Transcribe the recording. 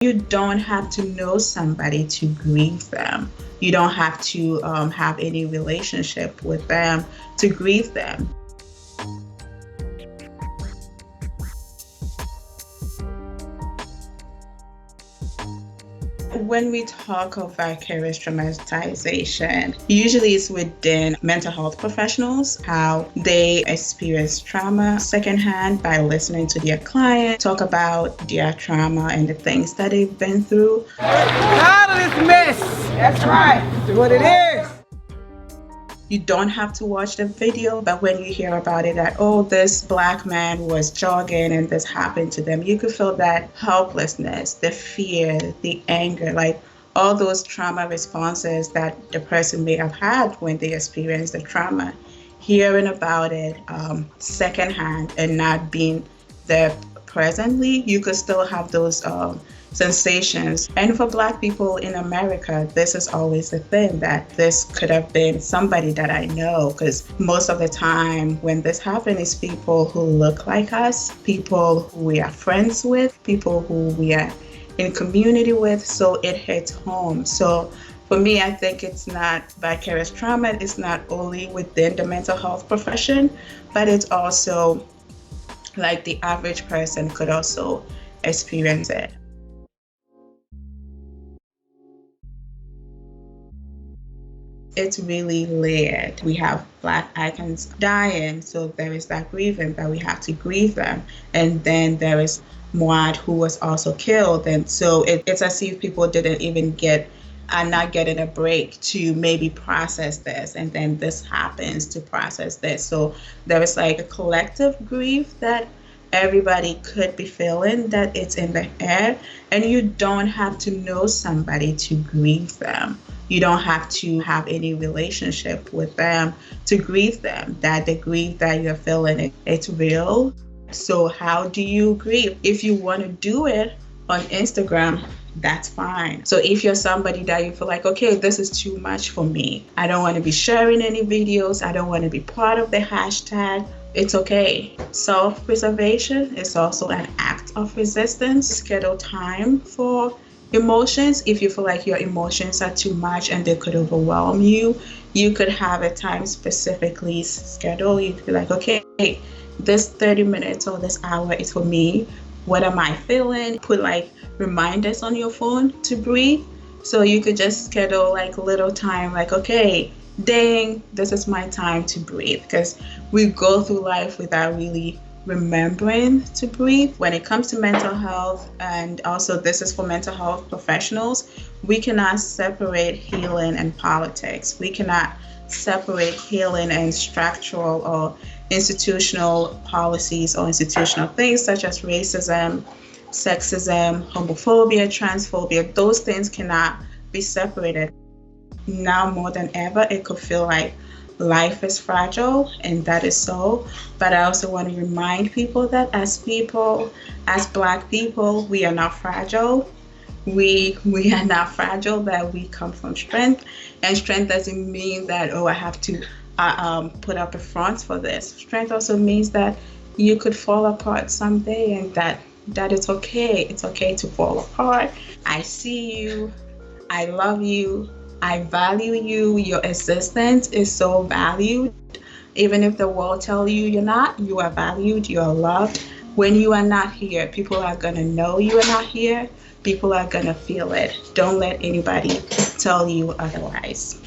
You don't have to know somebody to grieve them. You don't have to have any relationship with them to grieve them. When we talk of vicarious traumatization, usually it's within mental health professionals, how they experience trauma secondhand by listening to their client talk about their trauma and the things that they've been through. Out of this mess! That's right, that's what it is. You don't have to watch the video, but when you hear about it, that, oh, this Black man was jogging and this happened to them, you could feel that helplessness, the fear, the anger, like all those trauma responses that the person may have had when they experienced the trauma. Hearing about it secondhand and not being there presently, you could still have those sensations. And for Black people in America, this is always the thing, that this could have been somebody that I know, because most of the time when this happens, it's people who look like us, people who we are friends with, people who we are in community with, so it hits home. So for me, I think it's not vicarious trauma. It's not only within the mental health profession, but it's also like the average person could also experience it. It's really layered. We have Black icons dying, so there is that grieving that we have to grieve them. And then there is Moulite, who was also killed. And so it's as if people didn't even are not getting a break to maybe process this. And then this happens to process this. So there is like a collective grief that everybody could be feeling, that it's in the air. And you don't have to know somebody to grieve them. You don't have to have any relationship with them to grieve them, that the grief that you're feeling, it's real. So how do you grieve? If you want to do it on Instagram, that's fine. So if you're somebody that you feel like, okay, this is too much for me, I don't want to be sharing any videos, I don't want to be part of the hashtag, it's okay. Self-preservation is also an act of resistance. Schedule time for emotions. If you feel like your emotions are too much and they could overwhelm you, you could have a time specifically scheduled. You could be like, okay, this 30 minutes or this hour is for me. What am I feeling? Put like reminders on your phone to breathe. So you could just schedule like a little time, like, okay, dang, this is my time to breathe. Because we go through life without really remembering to breathe. When it comes to mental health, and also this is for mental health professionals, we cannot separate healing and politics. We cannot separate healing and structural or institutional policies or institutional things such as racism, sexism, homophobia, transphobia. Those things cannot be separated. Now more than ever, it could feel like life is fragile, and that is so. But I also want to remind people that as people, as Black people, we are not fragile. We are not fragile, that we come from strength. And strength doesn't mean that, oh, I have to put up a front for this. Strength also means that you could fall apart someday, and that it's okay. It's okay to fall apart. I see you. I love you. I value you. Your existence is so valued. Even if the world tells you you're not, you are valued, you are loved. When you are not here, people are going to know you are not here. People are going to feel it. Don't let anybody tell you otherwise.